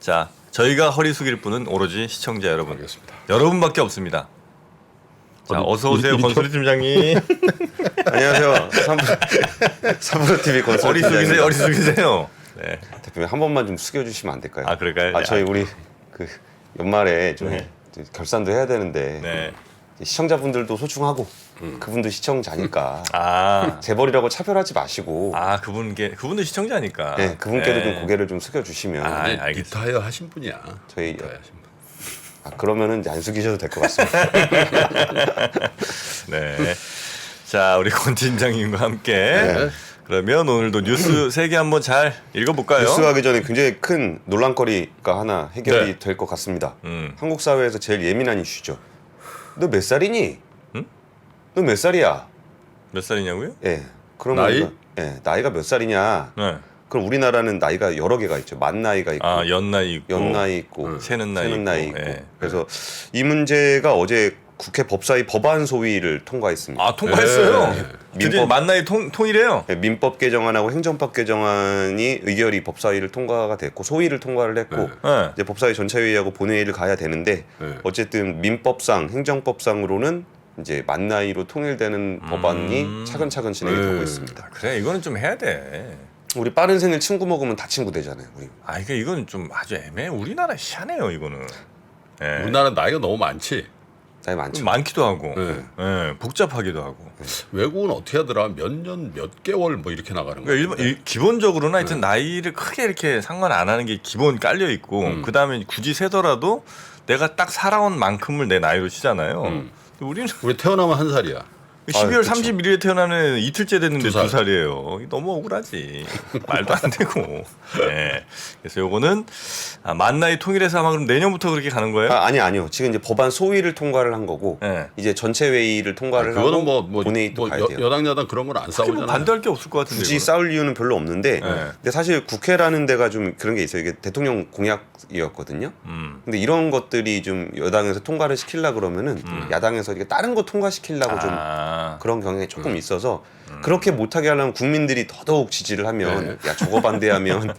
자, 저희가 허리 숙일 분은 오로지 시청자 여러분. 알겠습니다. 여러분밖에 없습니다. 자, 어서 오세요, 건설이 팀장님. 안녕하세요. 삼프로 TV 건설 허리 숙이세요, 허리 숙이세요. 네. 대표님 한 번만 좀 숙여주시면 안 될까요? 아, 그럴까요? 저희 우리 그 연말에 좀 결산도 해야 되는데 네. 시청자분들도 소중하고 그분도 시청자니까 아, 재벌이라고 차별하지 마시고 그분도 시청자니까. 네, 그분께도 네. 좀 고개를 좀 숙여주시면 아, 알겠습니다. 리타이어 하신 분이야. 저희 리타이어 하신 분. 그러면은 이제 안 숙이셔도 될 것 같습니다. 네. 자, 우리 권 팀장님과 함께 네. 그러면 오늘도 뉴스 3개 한번 잘 읽어볼까요? 뉴스 하기 전에 굉장히 큰 논란거리가 하나 해결이 네. 될 것 같습니다. 음. 한국 사회에서 제일 예민한 이슈죠. 너 몇 살이니? 응? 너 몇 살이야? 몇 살이냐고요? 예. 그러면 나이? 나이가 몇 살이냐? 네. 그럼 우리나라는 나이가 여러 개가 있죠. 만 나이가 있고, 아, 연나이 있고, 연나이 있고, 새는 나이 있고. 예. 그래서 이 문제가 어제 국회 법사위 법안 소위를 통과했습니다. 아, 통과했어요. 네. 드디어 민법- 만나이 통일해요. 예, 민법 개정안하고 행정법 개정안이 의결이 법사위를 통과가 됐고 소위를 통과를 했고 네. 이제 법사위 전체회의하고 본회의를 가야 되는데 네. 어쨌든 민법상 행정법상으로는 이제 만 나이로 통일되는 법안이 차근차근 진행이 되고 있습니다. 그래, 이거는 좀 해야 돼. 우리 빠른 생일 친구 먹으면 다 친구 되잖아요. 우리. 아, 그러니까 이건 좀 아주 애매해. 우리나라 희한해요, 이거는. 예. 우리나라 나이가 너무 많지. 나이 많죠. 좀 많기도 하고, 네. 예, 복잡하기도 하고. 외국은 어떻게 하더라? 몇 년, 몇 개월 뭐 이렇게 나가는 거야. 그러니까 기본적으로는 하여튼 나이를 크게 이렇게 상관 안 하는 게 기본 깔려 있고, 그 다음에 굳이 세더라도 내가 딱 살아온 만큼을 내 나이로 치잖아요. 근데 우리는 우리 태어나면 한 살이야. 12월 그쵸. 31일에 태어나는 이틀째 됐는데 2살. 2살이에요. 너무 억울하지. 말도 안 되고. 네. 그래서 요거는 만 나이 통일해서 아마 그럼 내년부터 그렇게 가는 거예요? 아니요. 지금 이제 법안 소위를 통과를 한 거고 네. 이제 전체 회의를 통과를 그거는 하고 뭐 본회의 또 뭐 가야 돼요. 여당 야당 그런 건 안 크게 뭐 싸우잖아. 반대할 게 없을 것 같은데. 굳이 이거는. 싸울 이유는 별로 없는데 네. 근데 사실 국회라는 데가 좀 그런 게 있어요. 이게 대통령 공약이었거든요. 근데 이런 것들이 좀 여당에서 통과를 시키려고 그러면은 야당에서 이게 다른 거 통과시키려고 좀 그런 경향이 조금 있어서 그렇게 못하게 하려면 국민들이 더더욱 지지를 하면 야 저거 반대하면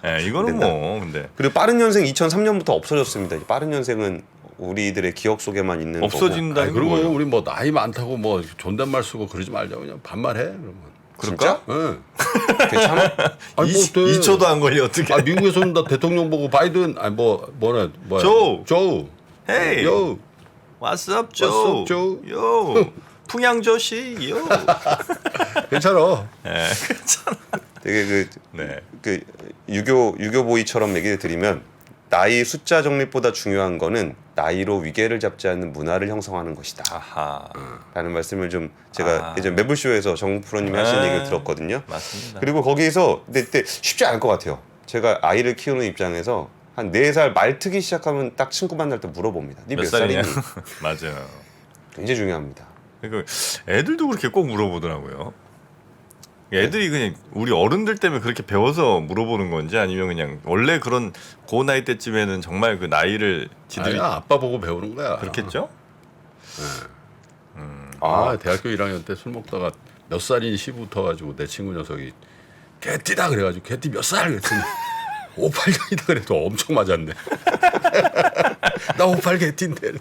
네, 이거는 뭐 근데 그리고 빠른 연생 2003년부터 없어졌습니다. 이 빠른 연생은 우리들의 기억 속에만 있는 거고. 없어진다는 그리고 거예요. 우리 뭐 나이 많다고 뭐 존댓말 쓰고 그러지 말자. 그냥 반말해. 그러면. 그럴까? 응. 괜찮아? 아니 뭐 어때? 2초도 안 걸려 어떻게? 아 미국에서는 다 대통령 보고 바이든 아니 뭐야 조 Hey, 요 what's up, What's Joe? up, Joe? Yo, 풍양조시, yo. 괜찮아. 네, 괜찮아. 되게 네. 그 유교 보이처럼 얘기를 드리면 나이 숫자 정립보다 중요한 거는 나이로 위계를 잡지 않는 문화를 형성하는 것이다. 아하, 라는 말씀을 좀 제가 예전 매불쇼에서 정 프로님이 하신 네. 얘기를 들었거든요. 맞습니다. 그리고 거기에서 근데 쉽지 않을 것 같아요. 제가 아이를 키우는 입장에서 한 4살 말 트기 시작하면 딱 친구 만날 때 물어봅니다. 니 몇 살이니? 맞아요. 굉장히 중요합니다. 그러니까 애들도 그렇게 꼭 물어보더라고요. 애들이 그냥 우리 어른들 때문에 그렇게 배워서 물어보는 건지 아니면 그냥 원래 그런 고 나이 때쯤에는 정말 그 나이를 지들이 아니야, 아빠 보고 배우는 거야. 그렇겠죠? 아 대학교 1학년 때 술 먹다가 몇 살인지 시 붙어가지고 내 친구 녀석이 개띠다 그래가지고 개띠 몇 살 그랬더니 58년이다 그래도 엄청 맞았네. 나 58 개띠인데.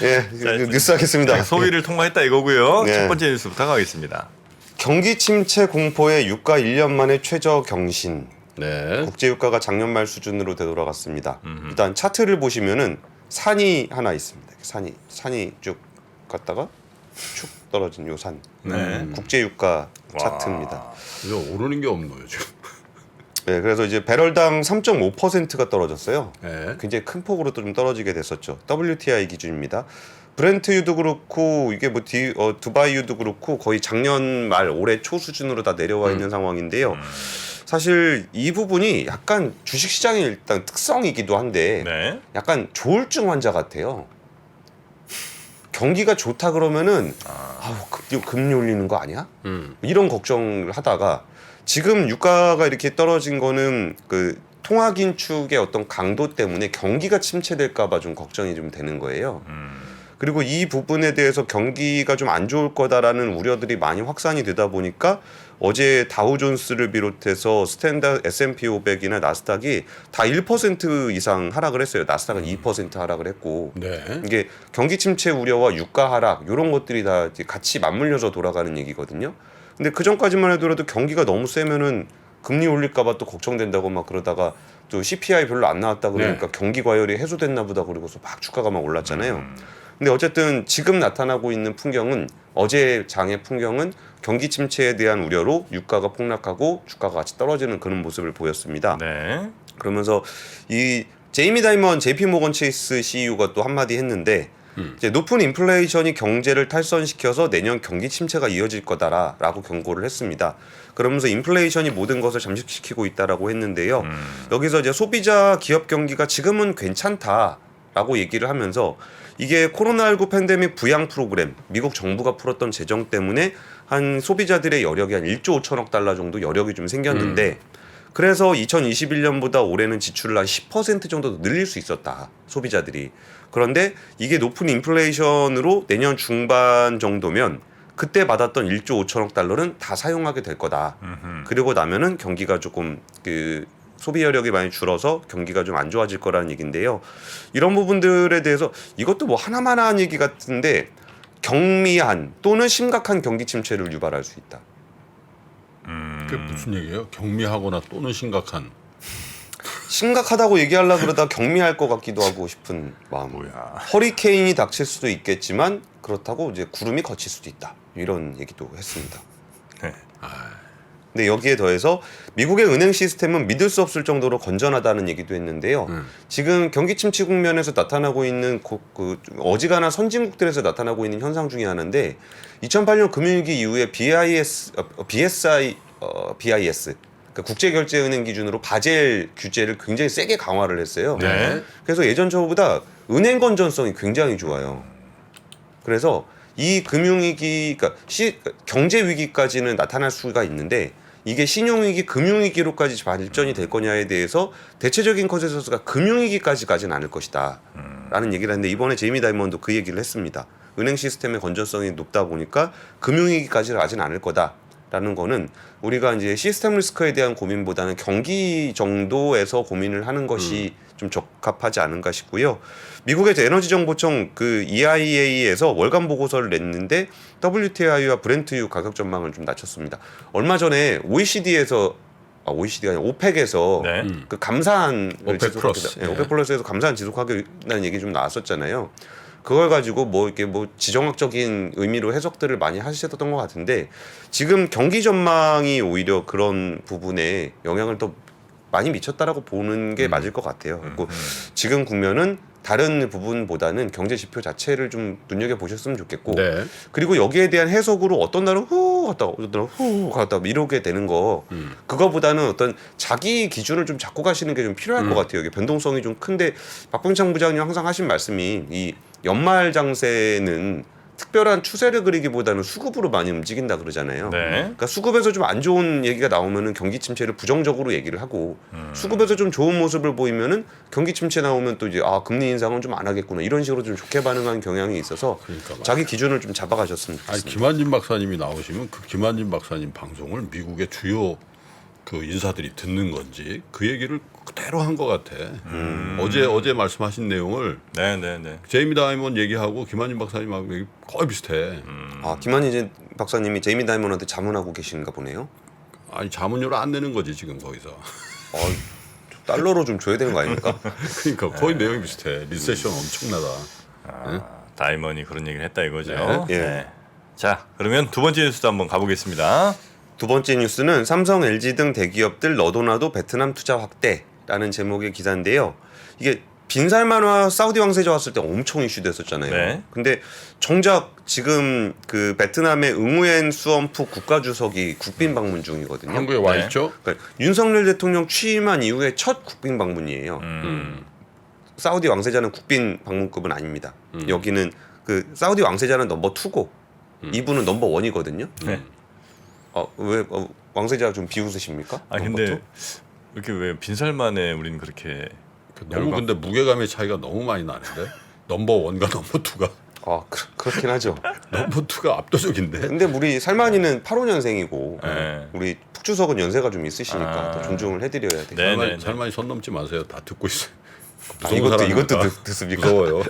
예, 뉴스 하겠습니다. 소위를 통과했다 이거고요. 네. 첫 번째 뉴스부터 가겠습니다. 경기 침체 공포에 유가 1년 만에 최저 경신. 네. 국제 유가가 작년 말 수준으로 되돌아갔습니다. 일단 차트를 보시면은 산이 하나 있습니다. 산이 쭉 갔다가 축 떨어진 요 산. 네. 국제 유가 차트입니다. 이거 오르는 게 없노 요즘. 네, 그래서 이제 배럴당 3.5%가 떨어졌어요. 네. 굉장히 큰 폭으로 좀 떨어지게 됐었죠. WTI 기준입니다. 브렌트유도 그렇고 이게 뭐 두바이유도 그렇고 거의 작년 말 올해 초 수준으로 다 내려와 있는 상황인데요. 사실 이 부분이 약간 주식시장의 일단 특성이기도 한데 네. 약간 조울증 환자 같아요. 경기가 좋다 그러면은 금리 올리는 거 아니야? 이런 걱정을 하다가 지금 유가가 이렇게 떨어진 거는 그 통화긴축의 어떤 강도 때문에 경기가 침체될까 봐 좀 걱정이 좀 되는 거예요. 그리고 이 부분에 대해서 경기가 좀 안 좋을 거다라는 우려들이 많이 확산이 되다 보니까 어제 다우존스를 비롯해서 S&P 500이나 나스닥이 다 1% 이상 하락을 했어요. 나스닥은 2% 하락을 했고 네. 이게 경기 침체 우려와 유가 하락 이런 것들이 다 이제 같이 맞물려서 돌아가는 얘기거든요. 근데 그 전까지만 해도 경기가 너무 세면은 금리 올릴까봐 또 걱정된다고 막 그러다가 또 CPI 별로 안 나왔다 그러니까 경기 과열이 해소됐나 보다 그러고서 막 주가가 막 올랐잖아요. 근데 어쨌든 지금 나타나고 있는 풍경은 어제 장의 풍경은 경기 침체에 대한 우려로 유가가 폭락하고 주가가 같이 떨어지는 그런 모습을 보였습니다. 네. 그러면서 이 제이미 다이먼 JP 모건 체이스 CEO가 또 한마디 했는데 이제 높은 인플레이션이 경제를 탈선시켜서 내년 경기 침체가 이어질 거다라고 경고를 했습니다. 그러면서 인플레이션이 모든 것을 잠식시키고 있다라고 했는데요. 여기서 이제 소비자 기업 경기가 지금은 괜찮다라고 얘기를 하면서 이게 코로나19 팬데믹 부양 프로그램 미국 정부가 풀었던 재정 때문에 한 소비자들의 여력이 한 1조 5천억 달러 정도 여력이 좀 생겼는데 그래서 2021년보다 올해는 지출을 한 10% 정도 늘릴 수 있었다. 소비자들이. 그런데 이게 높은 인플레이션으로 내년 중반 정도면 그때 받았던 1조 5천억 달러는 다 사용하게 될 거다. 그리고 나면은 경기가 조금 그 소비 여력이 많이 줄어서 경기가 좀 안 좋아질 거라는 얘기인데요. 이런 부분들에 대해서 이것도 뭐 하나만한 얘기 같은데 경미한 또는 심각한 경기 침체를 유발할 수 있다. 그게 무슨 얘기예요? 경미하거나 또는 심각한. 심각하다고 얘기하려고 그러다 경미할 것 같기도 하고 싶은 마음. 뭐야. 허리케인이 닥칠 수도 있겠지만 그렇다고 이제 구름이 걷힐 수도 있다. 이런 얘기도 했습니다. 네. 근데 여기에 더해서 미국의 은행 시스템은 믿을 수 없을 정도로 건전하다는 얘기도 했는데요. 지금 경기 침체 국면에서 나타나고 있는 그 어지간한 선진국들에서 나타나고 있는 현상 중에 하나인데 2008년 금융위기 이후에 BIS 그러니까 국제결제은행 기준으로 바젤 규제를 굉장히 세게 강화를 했어요. 네. 그래서 예전처보다 은행 건전성이 굉장히 좋아요. 그래서 이 금융위기, 그러니까 경제 위기까지는 나타날 수가 있는데 이게 신용위기, 금융위기로까지 발전이 될 거냐에 대해서 대체적인 컨센서스가 금융위기까지 가진 않을 것이다 라는 얘기를 했는데 이번에 제이미 다이먼도 그 얘기를 했습니다. 은행 시스템의 건전성이 높다 보니까 금융위기까지 가진 않을 거다라는 거는 우리가 이제 시스템 리스크에 대한 고민보다는 경기 정도에서 고민을 하는 것이 좀 적합하지 않은가 싶고요. 미국의 에너지 정보청 그 EIA에서 월간 보고서를 냈는데 WTI와 브렌트유 가격 전망을 좀 낮췄습니다. 얼마 전에 OECD가 아니라 오펙에서 네. 그 감산을 오펙 플러스. 오펙 플러스에서 감산 지속하겠다는 얘기 좀 나왔었잖아요. 그걸 가지고 뭐 이렇게 뭐 지정학적인 의미로 해석들을 많이 하셨던 것 같은데 지금 경기 전망이 오히려 그런 부분에 영향을 더 많이 미쳤다라고 보는 게 맞을 것 같아요. 그리고 지금 국면은 다른 부분보다는 경제 지표 자체를 좀 눈여겨 보셨으면 좋겠고, 네. 그리고 여기에 대한 해석으로 어떤 날은 후 갔다 어떤 날은 후 갔다 이러게 되는 거, 그거보다는 어떤 자기 기준을 좀 잡고 가시는 게 좀 필요할 것 같아요. 이게 변동성이 좀 큰데 박병창 부장님 항상 하신 말씀이 이 연말 장세는 특별한 추세를 그리기보다는 수급으로 많이 움직인다 그러잖아요. 네. 그러니까 수급에서 좀 안 좋은 얘기가 나오면은 경기 침체를 부정적으로 얘기를 하고 수급에서 좀 좋은 모습을 보이면은 경기 침체 나오면 또 이제 아 금리 인상은 좀 안 하겠구나 이런 식으로 좀 좋게 반응하는 경향이 있어서 그러니까 자기 기준을 좀 잡아가셨으면 아니 좋겠습니다. 김한진 박사님이 나오시면 그 김한진 박사님 방송을 미국의 주요 그 인사들이 듣는 건지 그 얘기를 그대로 한 것 같아. 어제 말씀하신 내용을 네. 제이미 다이먼 얘기하고 김한진 박사님하고 얘기 거의 비슷해. 아 김한진 박사님이 제이미 다이먼한테 자문하고 계신가 보네요. 아니 자문료를 안 내는 거지 지금 거기서. 달러로 좀 줘야 되는 거 아닙니까? 그러니까 거의 내용이 비슷해. 리세션 엄청나다. 다이먼이 그런 얘기를 했다 이거죠. 네. 예. 네. 자, 그러면 두 번째 뉴스도 한번 가보겠습니다. 두 번째 뉴스는 삼성, LG 등 대기업들 너도나도 베트남 투자 확대라는 제목의 기사인데요. 이게 빈살만화 사우디 왕세자 왔을 때 엄청 이슈됐었잖아요. 네. 근데 정작 지금 그 베트남의 응우엔 수엄프 국가주석이 국빈 방문 중이거든요. 한국에 와 네. 있죠. 그러니까 윤석열 대통령 취임한 이후에 첫 국빈 방문이에요. 사우디 왕세자는 국빈 방문급은 아닙니다. 여기는 그 사우디 왕세자는 넘버 2고 이분은 넘버 1이거든요. 네. 왜 왕세자 좀 비웃으십니까? 아 근데 이렇게 왜 빈살만에 우리는 그렇게 너무 근데 무게감의 차이가 너무 많이 나는데 넘버 1과 넘버 2가 그렇긴 하죠. 넘버2가 압도적인데. 근데 우리 살만이는 85년생이고 네. 우리 북주석은 연세가 좀 있으시니까 아. 더 존중을 해드려야 돼요. 네. 살만이 손 넘지 마세요. 다 듣고 있어요. 이것도 듣습니까? 무서워요.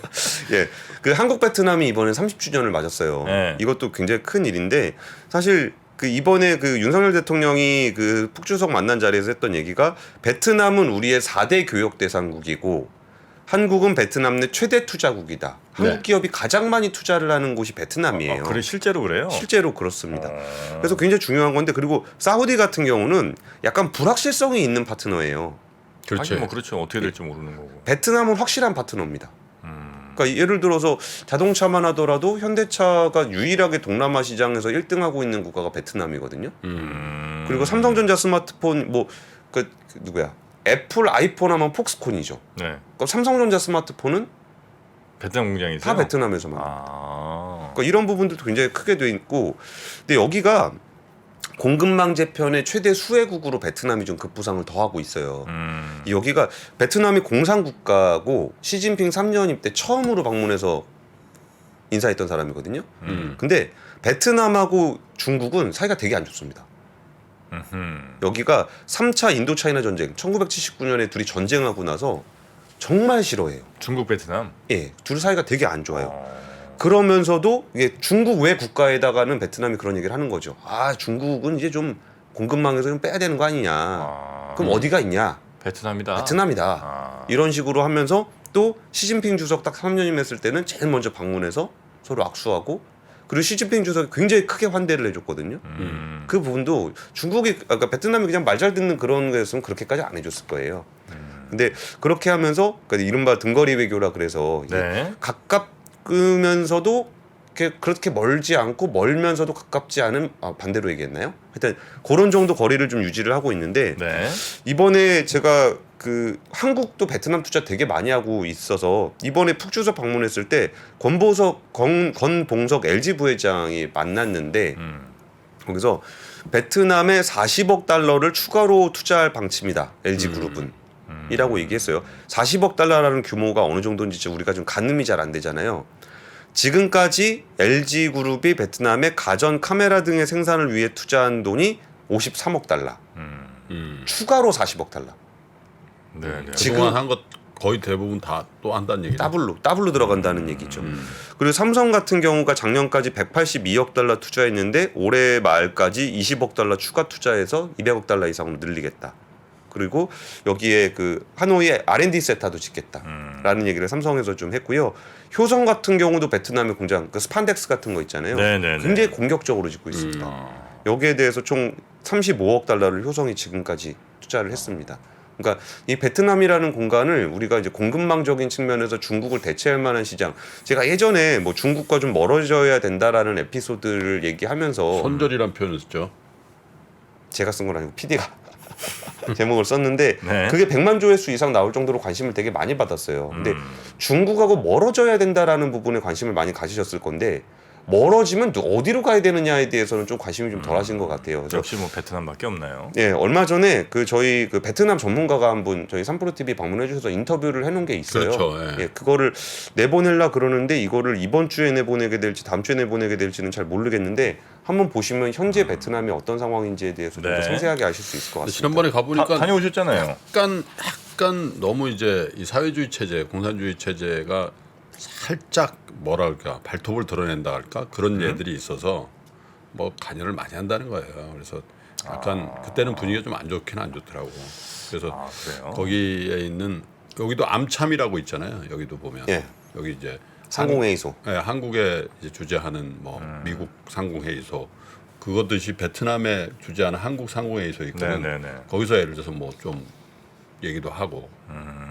예, 그 한국 베트남이 이번에 30주년을 맞았어요. 네. 이것도 굉장히 큰 일인데 사실 그 이번에 그 윤석열 대통령이 그 북주석 만난 자리에서 했던 얘기가 베트남은 우리의 4대 교역 대상국이고 한국은 베트남 내 최대 투자국이다. 한국 네. 기업이 가장 많이 투자를 하는 곳이 베트남이에요. 그래 실제로 그래요? 실제로 그렇습니다. 그래서 굉장히 중요한 건데 그리고 사우디 같은 경우는 약간 불확실성이 있는 파트너예요. 그렇지. 하긴 뭐 그렇죠. 어떻게 될지 모르는 거고. 베트남은 확실한 파트너입니다. 그러니까 예를 들어서 자동차만 하더라도 현대차가 유일하게 동남아 시장에서 1등하고 있는 국가가 베트남이거든요. 그리고 삼성전자 스마트폰 그 누구야? 애플 아이폰 하면 폭스콘이죠. 네. 그러니까 삼성전자 스마트폰은 베트남 공장이 있어요? 다 베트남에서 만든. 아. 그러니까 이런 부분들도 굉장히 크게 돼 있고, 근데 여기가 공급망 재편의 최대 수혜국으로 베트남이 좀 급부상을 더하고 있어요. 여기가 베트남이 공산국가고 시진핑 3년임 때 처음으로 방문해서 인사했던 사람이거든요. 근데 베트남하고 중국은 사이가 되게 안 좋습니다. 여기가 3차 인도차이나 전쟁 1979년에 둘이 전쟁하고 나서 정말 싫어해요. 중국 베트남. 예, 둘 사이가 되게 안 좋아요. 그러면서도 이게 중국 외 국가에다가는 베트남이 그런 얘기를 하는 거죠. 아, 중국은 이제 좀 공급망에서 좀 빼야 되는 거 아니냐. 그럼 어디가 있냐? 베트남이다. 베트남이다. 이런 식으로 하면서 또 시진핑 주석 딱 3년임 했을 때는 제일 먼저 방문해서 서로 악수하고 그리고 시진핑 주석이 굉장히 크게 환대를 해줬거든요. 그 부분도 그러니까 베트남이 그냥 말 잘 듣는 그런 거였으면 그렇게까지 안 해줬을 거예요. 근데 그렇게 하면서 그러니까 이른바 등거리 외교라 그래서 네. 가깝면서도 그렇게 멀지 않고 멀면서도 가깝지 않은 반대로 얘기했나요? 하여튼 그런 정도 거리를 좀 유지를 하고 있는데 네. 이번에 제가 그 한국도 베트남 투자 되게 많이 하고 있어서 이번에 북주석 방문했을 때 권봉석 LG 부회장이 만났는데 거기서 베트남에 40억 달러를 추가로 투자할 방침이다. LG 그룹은. 이라고 얘기했어요. 40억 달러라는 규모가 어느 정도인지 우리가 좀 가늠이 잘 안 되잖아요. 지금까지 LG 그룹이 베트남의 가전 카메라 등의 생산을 위해 투자한 돈이 53억 달러. 추가로 40억 달러. 네. 네. 그동안 한 것 거의 대부분 다 또 한다는 얘기죠. 더블로 들어간다는 얘기죠. 그리고 삼성 같은 경우가 작년까지 182억 달러 투자했는데 올해 말까지 20억 달러 추가 투자해서 200억 달러 이상으로 늘리겠다. 그리고 여기에 그 하노이에 R&D 센터도 짓겠다라는 얘기를 삼성에서 좀 했고요. 효성 같은 경우도 베트남의 공장, 그 스판덱스 같은 거 있잖아요. 네네네. 굉장히 공격적으로 짓고 있습니다. 여기에 대해서 총 35억 달러를 효성이 지금까지 투자를 했습니다. 그러니까 이 베트남이라는 공간을 우리가 이제 공급망적인 측면에서 중국을 대체할 만한 시장. 제가 예전에 뭐 중국과 좀 멀어져야 된다라는 에피소드를 얘기하면서 손절이란 표현을 쓰죠. 제가 쓴 건 아니고 PD가 제목을 썼는데 네. 그게 100만 조회수 이상 나올 정도로 관심을 되게 많이 받았어요. 근데 중국하고 멀어져야 된다라는 부분에 관심을 많이 가지셨을 건데 멀어지면 어디로 가야 되느냐에 대해서는 좀 관심이 좀 덜하신 것 같아요. 그래서 역시 뭐 베트남밖에 없나요? 예, 얼마 전에 저희 그 베트남 전문가가 한 분 저희 삼프로 TV 방문해 주셔서 인터뷰를 해놓은 게 있어요. 그렇죠, 예. 예, 그거를 내보내려 그러는데 이거를 이번 주에 내보내게 될지 다음 주에 내보내게 될지는 잘 모르겠는데 한번 보시면 현재 베트남이 어떤 상황인지에 대해서 좀 더 네. 상세하게 아실 수 있을 것 같습니다. 지난번에 가보니까 다녀오셨잖아요. 약간 너무 이제 이 사회주의 체제, 공산주의 체제가 살짝 뭐랄까 발톱을 드러낸다 할까 그런 예들이 있어서 뭐 관여를 많이 한다는 거예요. 그래서 약간 그때는 분위기가 좀 안 좋긴 안 좋더라고. 그래서 그래요? 거기에 있는 여기도 암참이라고 있잖아요. 여기도 보면 예. 여기 이제 상공회의소. 한국에 이제 주재하는 뭐 미국 상공회의소 그것듯이 베트남에 주재하는 한국 상공회의소 있거든. 네네네. 거기서 예를 들어서 뭐 좀 얘기도 하고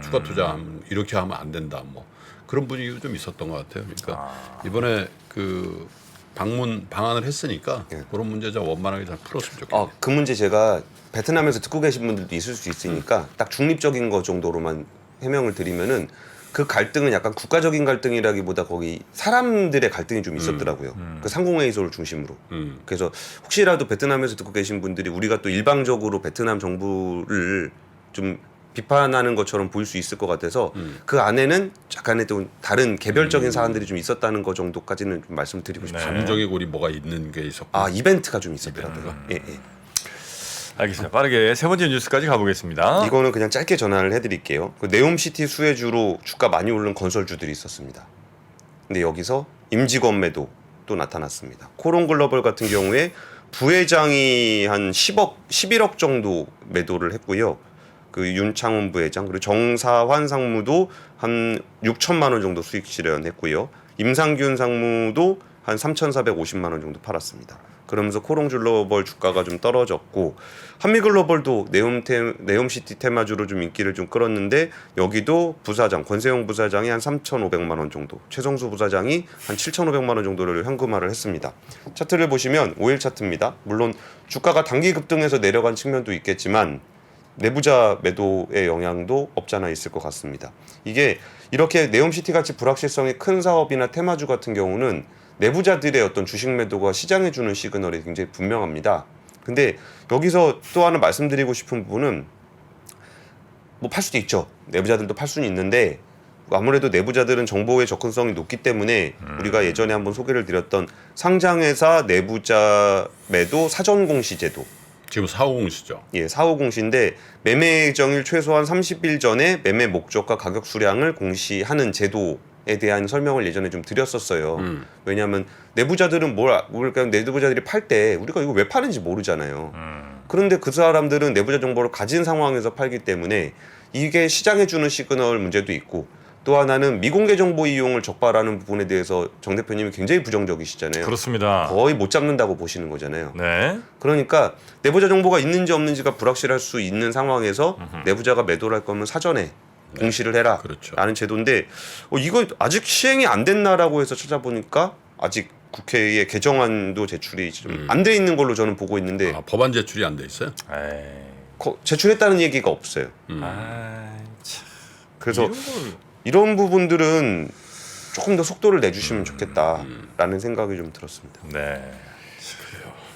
추가 투자하면 이렇게 하면 안 된다 뭐 그런 분위기도 좀 있었던 것 같아요. 그러니까 이번에 그 방안을 했으니까 예. 그런 문제 좀 원만하게 잘 풀었으면 좋겠네요. 그 문제 제가 베트남에서 듣고 계신 분들도 있을 수 있으니까 딱 중립적인 거 정도로만 해명을 드리면은 그 갈등은 약간 국가적인 갈등이라기보다 거기 사람들의 갈등이 좀 있었더라고요. 그 상공회의소를 중심으로. 그래서 혹시라도 베트남에서 듣고 계신 분들이 우리가 또 일방적으로 베트남 정부를 좀 비판하는 것처럼 보일 수 있을 것 같아서 그 안에는 약간의 또 다른 개별적인 사안들이 좀 있었다는 것 정도까지는 좀 말씀드리고 싶습니다. 감정의 골이 뭐가 있는 게 있었고. 아 이벤트가 좀 있었더라고요. 예, 예. 알겠습니다. 빠르게 세 번째 뉴스까지 가보겠습니다. 이거는 그냥 짧게 전환을 해드릴게요. 그 네옴시티 수혜주로 주가 많이 오른 건설주들이 있었습니다. 근데 여기서 임직원 매도 또 나타났습니다. 코롱글로벌 같은 경우에 부회장이 한 11억 정도 매도를 했고요. 그 윤창훈 부회장 그리고 정사환 상무도 한 6천만 원 정도 수익 실현했고요. 임상균 상무도 한 3,450만 원 정도 팔았습니다. 그러면서 코롱글로벌 주가가 좀 떨어졌고 한미글로벌도 네옴시티 테마주로 좀 인기를 좀 끌었는데 여기도 부사장 권세영 부사장이 한 3,500만 원 정도, 최성수 부사장이 한 7,500만 원 정도를 현금화를 했습니다. 차트를 보시면 5일 차트입니다. 물론 주가가 단기 급등해서 내려간 측면도 있겠지만 내부자 매도의 영향도 없잖아 있을 것 같습니다. 이게 이렇게 네옴시티 같이 불확실성이 큰 사업이나 테마주 같은 경우는 내부자들의 어떤 주식 매도가 시장에 주는 시그널이 굉장히 분명합니다. 근데 여기서 또 하나 말씀드리고 싶은 부분은 뭐 팔 수도 있죠. 내부자들도 팔 수는 있는데 아무래도 내부자들은 정보의 접근성이 높기 때문에 우리가 예전에 한번 소개를 드렸던 상장회사 내부자 매도 사전 공시 제도 지금 450시죠. 예, 450시인데 매매 정일 최소한 30일 전에 매매 목적과 가격 수량을 공시하는 제도에 대한 설명을 예전에 좀 드렸었어요. 왜냐하면 내부자들은 그러니까 내부자들이 팔 때 우리가 이거 왜 파는지 모르잖아요. 그런데 그 사람들은 내부자 정보를 가진 상황에서 팔기 때문에 이게 시장에 주는 시그널 문제도 있고 또 하나는 미공개 정보 이용을 적발하는 부분에 대해서 정 대표님이 굉장히 부정적이시잖아요. 그렇습니다. 거의 못 잡는다고 보시는 거잖아요. 네. 그러니까 내부자 정보가 있는지 없는지가 불확실할 수 있는 상황에서 내부자가 매도를 할 거면 사전에 공시를 해라 그렇죠. 라는 제도인데 이거 아직 시행이 안 됐나라고 해서 찾아보니까 아직 국회에 개정안도 제출이 좀 안 돼 있는 걸로 저는 보고 있는데 아, 법안 제출이 안 돼 있어요? 에이. 제출했다는 얘기가 없어요. 아이, 참. 그래서 이런 부분들은 조금 더 속도를 내주시면 좋겠다라는 생각이 좀 들었습니다. 네.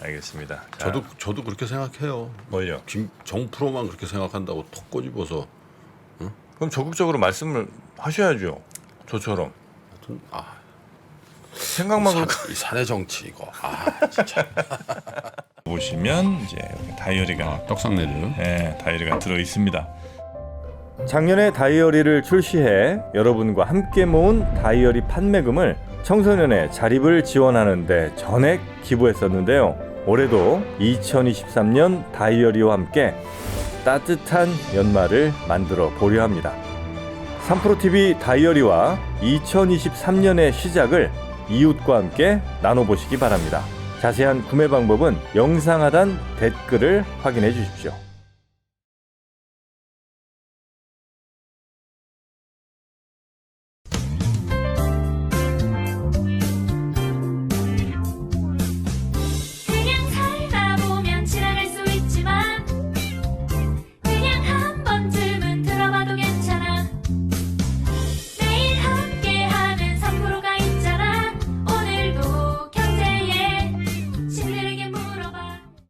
알겠습니다. 자, 저도 그렇게 생각해요. 뭘요? 정프로만 그렇게 생각한다고 턱 꼬집어서 그럼 적극적으로 말씀을 하셔야죠. 저처럼. 하여튼 생각만 그렇게 이 사내 정치 이거 진짜 보시면 이제 여기 다이어리가 떡상내려. 네, 다이어리가 들어 있습니다. 작년에 다이어리를 출시해 여러분과 함께 모은 다이어리 판매금을 청소년의 자립을 지원하는 데 전액 기부했었는데요. 올해도 2023년 다이어리와 함께 따뜻한 연말을 만들어 보려 합니다. 3프로TV 다이어리와 2023년의 시작을 이웃과 함께 나눠보시기 바랍니다. 자세한 구매 방법은 영상 하단 댓글을 확인해 주십시오.